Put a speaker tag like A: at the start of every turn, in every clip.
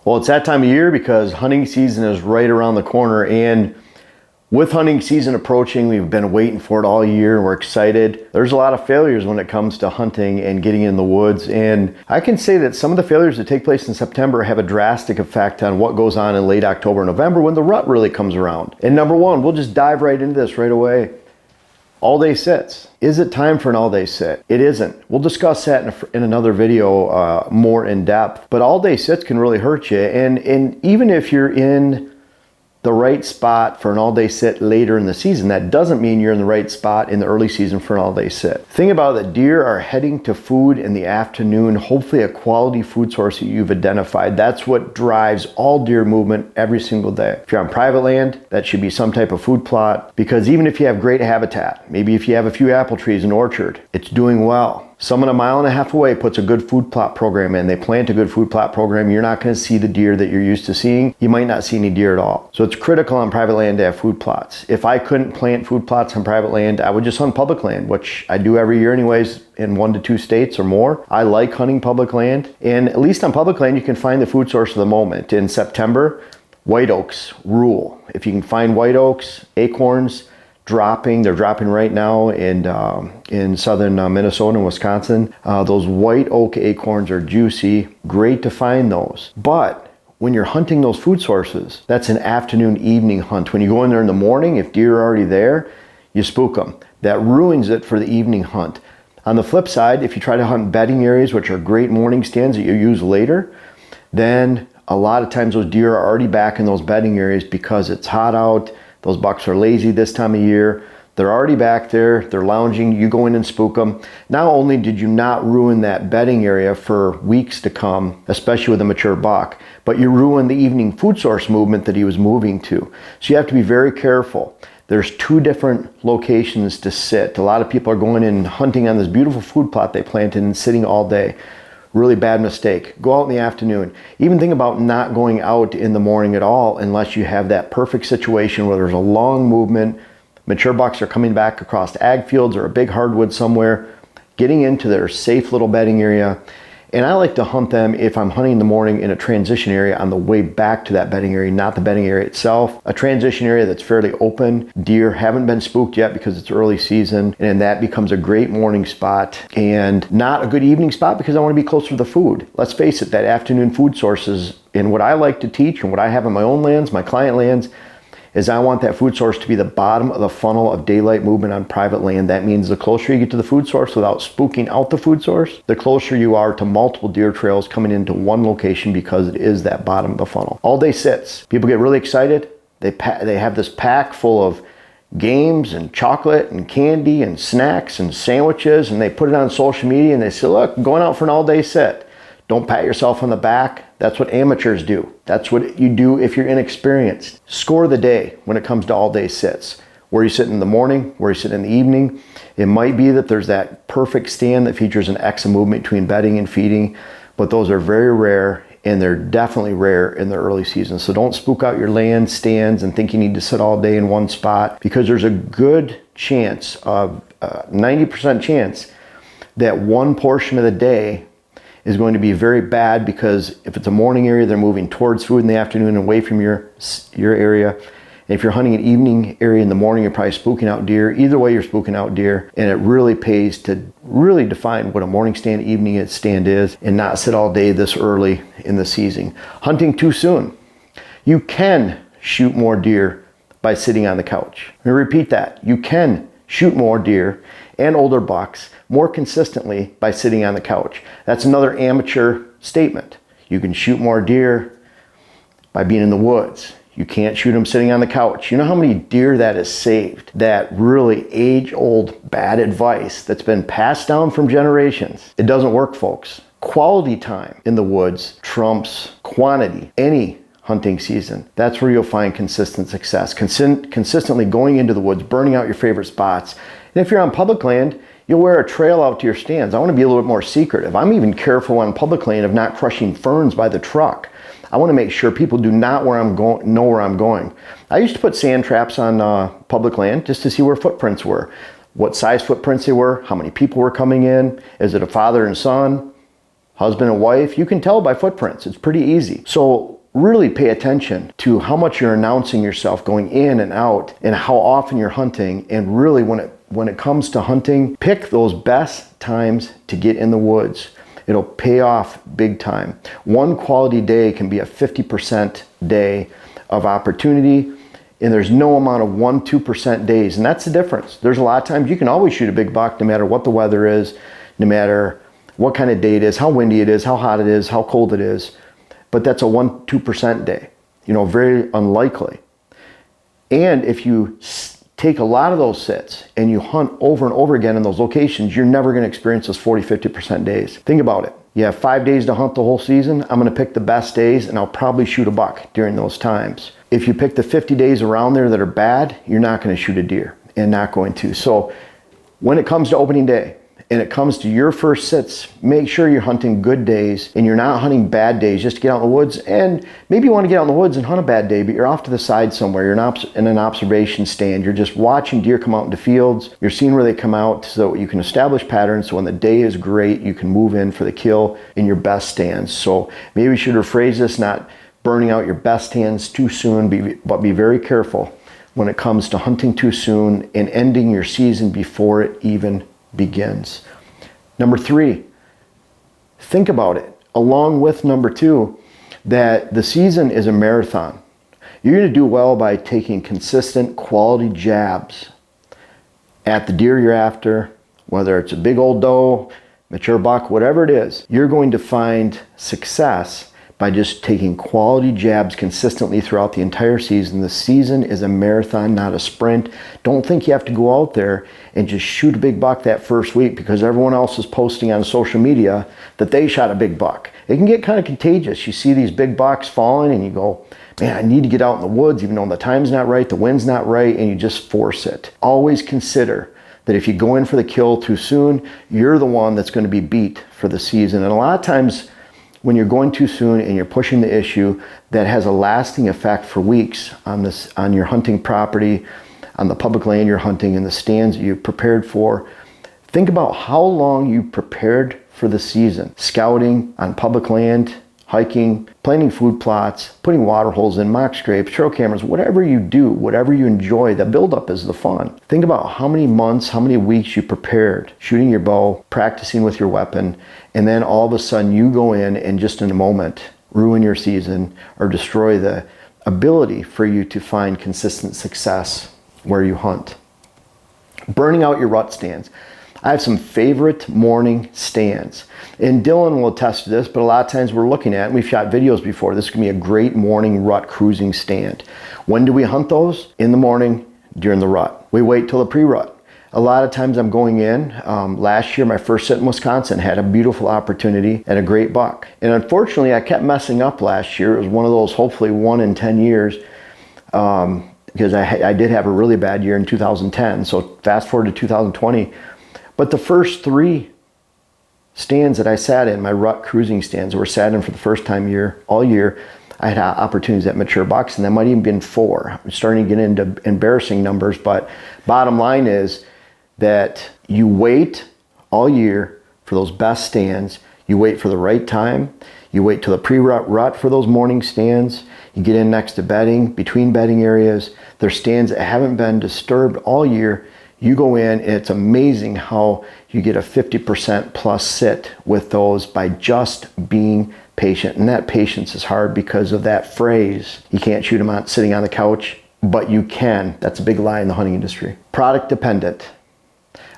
A: Well, it's that time of year because hunting season is right around the corner, and with hunting season approaching, we've been waiting for it all year and we're excited. There's a lot of failures when it comes to hunting and getting in the woods, and I can say that some of the failures that take place in September have a drastic effect on what goes on in late October and November when the rut really comes around. And number one, we'll just dive right into this right away. All-day sits. Is it time for an all-day sit? It isn't. We'll discuss that in another video more in depth. But all-day sits can really hurt you. And even if you're in the right spot for an all-day sit later in the season, that doesn't mean you're in the right spot in the early season for an all-day sit. Think about it, that deer are heading to food in the afternoon, hopefully a quality food source that you've identified. That's what drives all deer movement every single day. If you're on private land, that should be some type of food plot, because even if you have great habitat, maybe if you have a few apple trees in an orchard, it's doing well. Someone 1.5 miles away puts a good food plot program in. They plant a good food plot program. You're not going to see the deer that you're used to seeing. You might not see any deer at all. So it's critical on private land to have food plots. If I couldn't plant food plots on private land, I would just hunt public land, which I do every year anyways in 1 to 2 states or more. I like hunting public land. And at least on public land, you can find the food source of the moment. In September, white oaks rule. If you can find white oaks, acorns, they're dropping right now in southern Minnesota and Wisconsin. Those white oak acorns are juicy, great to find those. But when you're hunting those food sources, that's an afternoon, evening hunt. When you go in there in the morning, if deer are already there, you spook them. That ruins it for the evening hunt. On the flip side, if you try to hunt bedding areas, which are great morning stands that you use later, then a lot of times those deer are already back in those bedding areas because it's hot out. Those bucks are lazy this time of year. They're already back there. They're lounging. You go in and spook them. Not only did you not ruin that bedding area for weeks to come, especially with a mature buck, but you ruined the evening food source movement that he was moving to. So you have to be very careful. There's 2 different locations to sit. A lot of people are going in and hunting on this beautiful food plot they planted and sitting all day. Really bad mistake. Go out in the afternoon. Even think about not going out in the morning at all unless you have that perfect situation where there's a long movement, mature bucks are coming back across ag fields or a big hardwood somewhere, getting into their safe little bedding area. And I like to hunt them if I'm hunting in the morning in a transition area on the way back to that bedding area, not the bedding area itself. A transition area that's fairly open. Deer haven't been spooked yet because it's early season, and that becomes a great morning spot and not a good evening spot because I want to be closer to the food. Let's face it, that afternoon food sources, and what I like to teach and what I have on my own lands, my client lands, is I want that food source to be the bottom of the funnel of daylight movement on private land. That means the closer you get to the food source without spooking out the food source, the closer you are to multiple deer trails coming into one location because it is that bottom of the funnel. All day sits. People get really excited. They have this pack full of games and chocolate and candy and snacks and sandwiches, and they put it on social media and they say, look, I'm going out for an all day sit. Don't pat yourself on the back. That's what amateurs do. That's what you do if you're inexperienced. Score the day when it comes to all-day sits. Where you sit in the morning, where you sit in the evening. It might be that there's that perfect stand that features an X of movement between bedding and feeding, but those are very rare, and they're definitely rare in the early season. So don't spook out your land stands and think you need to sit all day in one spot, because there's a good chance of 90% chance that one portion of the day is going to be very bad, because if it's a morning area, they're moving towards food in the afternoon away from your area. And if you're hunting an evening area in the morning, you're probably spooking out deer. Either way, you're spooking out deer. And it really pays to really define what a morning stand, evening stand is, and not sit all day this early in the season. Hunting too soon. You can shoot more deer by sitting on the couch. Let me repeat that. You can shoot more deer and older bucks more consistently by sitting on the couch. That's another amateur statement. You can shoot more deer by being in the woods. You can't shoot them sitting on the couch. You know how many deer that has saved? That really age-old bad advice that's been passed down from generations. It doesn't work, folks. Quality time in the woods trumps quantity any hunting season. That's where you'll find consistent success. Consistently going into the woods, burning out your favorite spots. And if you're on public land, you'll wear a trail out to your stands. I want to be a little bit more secretive. I'm even careful on public land of not crushing ferns by the truck. I want to make sure people do not know where I'm going. I used to put sand traps on public land just to see where footprints were, what size footprints they were, how many people were coming in. Is it a father and son, husband and wife? You can tell by footprints. It's pretty easy. So really pay attention to how much you're announcing yourself going in and out and how often you're hunting. And really when it comes to hunting, pick those best times to get in the woods. It'll pay off big time. One quality day can be a 50% day of opportunity, and there's no amount of 1-2% days, and that's the difference. There's a lot of times you can always shoot a big buck no matter what the weather is, no matter what kind of day it is, how windy it is, how hot it is, how cold it is, but that's a 1-2% day, very unlikely. And if you take a lot of those sits and you hunt over and over again in those locations, you're never going to experience those 40-50% days. Think about it. You have 5 days to hunt the whole season. I'm going to pick the best days and I'll probably shoot a buck during those times. If you pick the 50 days around there that are bad, you're not going to shoot a deer and not going to. So when it comes to opening day and it comes to your first sits, make sure you're hunting good days and you're not hunting bad days just to get out in the woods. And maybe you want to get out in the woods and hunt a bad day, but you're off to the side somewhere. You're not in an observation stand. You're just watching deer come out into fields. You're seeing where they come out so you can establish patterns. So when the day is great, you can move in for the kill in your best stands. So maybe we should rephrase this, not burning out your best stands too soon, but be very careful when it comes to hunting too soon and ending your season before it even begins. Number 3, think about it, along with number 2, that the season is a marathon. You're going to do well by taking consistent quality jabs at the deer you're after, whether it's a big old doe, mature buck, whatever it is. You're going to find success by just taking quality jabs consistently throughout the entire season. The season is a marathon, not a sprint. Don't think you have to go out there and just shoot a big buck that first week because everyone else is posting on social media that they shot a big buck. It can get kind of contagious. You see these big bucks falling and you go, man, I need to get out in the woods even though the time's not right, the wind's not right, and you just force it. Always consider that if you go in for the kill too soon, you're the one that's going to be beat for the season. And a lot of times, when you're going too soon and you're pushing the issue, that has a lasting effect for weeks on your hunting property, on the public land you're hunting, and the stands that you've prepared for. Think about how long you prepared for the season. Scouting on public land, hiking, planting food plots, putting water holes in, mock scrapes, trail cameras, whatever you do, whatever you enjoy, the buildup is the fun. Think about how many months, how many weeks you prepared, shooting your bow, practicing with your weapon, and then all of a sudden you go in and just in a moment ruin your season or destroy the ability for you to find consistent success where you hunt. Burning out your rut stands. I have some favorite morning stands. And Dylan will attest to this, but a lot of times we're looking at, and we've shot videos before, this can be a great morning rut cruising stand. When do we hunt those? In the morning, during the rut. We wait till the pre-rut. A lot of times I'm going in. Last year, my first sit in Wisconsin, had a beautiful opportunity and a great buck. And unfortunately, I kept messing up last year. It was one of those, hopefully 1 in 10 years, because I did have a really bad year in 2010. So fast forward to 2020. But the first 3 stands that I sat in, my rut cruising stands, were sat in for the first time all year. I had opportunities at mature bucks, and that might even been 4. I'm starting to get into embarrassing numbers, but bottom line is that you wait all year for those best stands. You wait for the right time. You wait till the pre-rut for those morning stands. You get in next to bedding, between bedding areas. There's stands that haven't been disturbed all year. You go in, and it's amazing how you get a 50% plus sit with those by just being patient. And that patience is hard because of that phrase. You can't shoot them out sitting on the couch, but you can. That's a big lie in the hunting industry. Product dependent.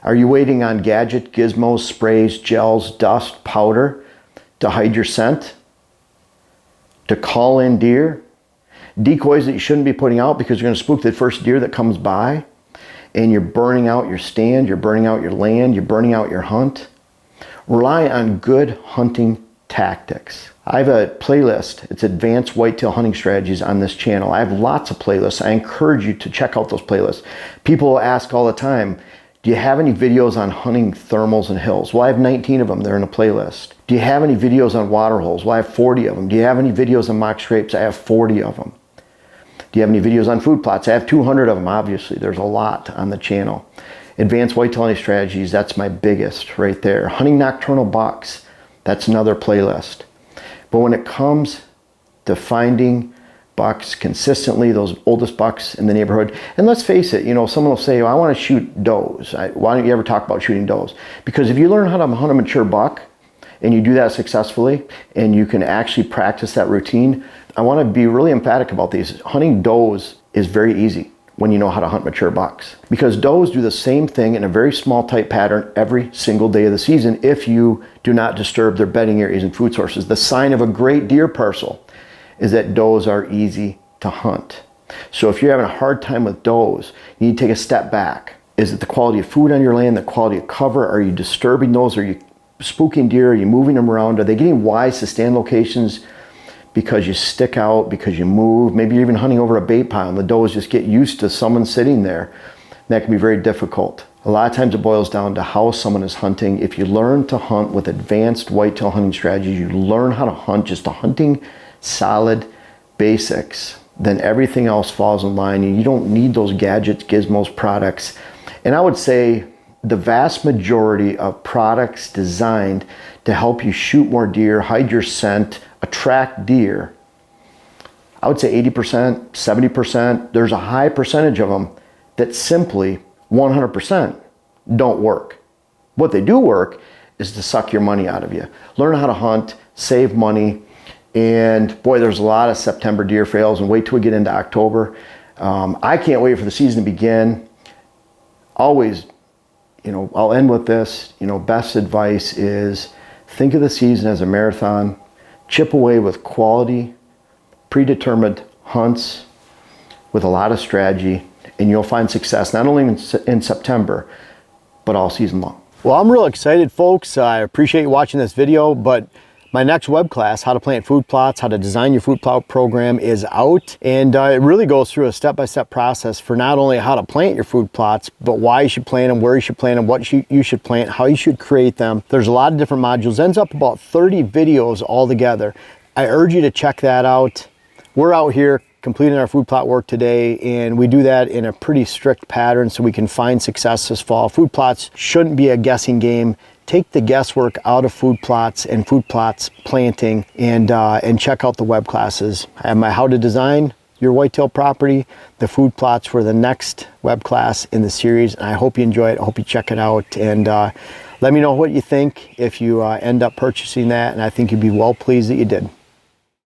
A: Are you waiting on gadget, gizmos, sprays, gels, dust, powder to hide your scent? To call in deer? Decoys that you shouldn't be putting out because you're going to spook the first deer that comes by? And you're burning out your stand, you're burning out your land, you're burning out your hunt. Rely on good hunting tactics. I have a playlist. It's Advanced Whitetail Hunting Strategies on this channel. I have lots of playlists. I encourage you to check out those playlists. People ask all the time, do you have any videos on hunting thermals and hills? Well, I have 19 of them. They're in a playlist. Do you have any videos on water holes? Well, I have 40 of them. Do you have any videos on mock scrapes? I have 40 of them. Do you have any videos on food plots? I have 200 of them, obviously. There's a lot on the channel. Advanced Whitetail Hunting Strategies, that's my biggest right there. Hunting nocturnal bucks, that's another playlist. But when it comes to finding bucks consistently, those oldest bucks in the neighborhood. And let's face it, you know, someone will say, well, I want to shoot does. Why don't you ever talk about shooting does? Because if you learn how to hunt a mature buck and you do that successfully and you can actually practice that routine, I want to be really emphatic about these. Hunting does is very easy when you know how to hunt mature bucks, because does do the same thing in a very small tight pattern every single day of the season if you do not disturb their bedding areas and food sources. The sign of a great deer parcel is that does are easy to hunt. So if you're having a hard time with does, you need to take a step back. Is it the quality of food on your land, the quality of cover? Are you disturbing those? Are you spooking deer? Are you moving them around? Are they getting wise to stand locations because you stick out, because you move? Maybe you're even hunting over a bait pile and the does just get used to someone sitting there. That can be very difficult. A lot of times it boils down to how someone is hunting. If you learn to hunt with advanced whitetail hunting strategies, you learn how to hunt just the hunting solid basics, then everything else falls in line and you don't need those gadgets, gizmos, products. And I would say the vast majority of products designed to help you shoot more deer, hide your scent, attract deer, I would say 80%, 70%, there's a high percentage of them that simply 100% don't work. What they do work is to suck your money out of you. Learn how to hunt, save money. And boy, there's a lot of September deer fails, and wait till we get into October. I can't wait for the season to begin. Always, you know, I'll end with this, you know, best advice is think of the season as a marathon. Chip away with quality, predetermined hunts with a lot of strategy, and you'll find success not only in September, but all season long. Well, I'm real excited, folks. I appreciate you watching this video, but my next web class, How to Plant Food Plots, How to Design Your Food Plot Program, is out. And it really goes through a step-by-step process for not only how to plant your food plots, but why you should plant them, where you should plant them, what you should plant, how you should create them. There's a lot of different modules. Ends up about 30 videos altogether. I urge you to check that out. We're out here completing our food plot work today, and we do that in a pretty strict pattern so we can find success this fall. Food plots shouldn't be a guessing game. Take the guesswork out of food plots and food plots planting, and check out the web classes. I have my How to Design Your Whitetail Property, the food plots for the next web class in the series. And I hope you enjoy it. I hope you check it out, and let me know what you think if you end up purchasing that, and I think you'd be well pleased that you did.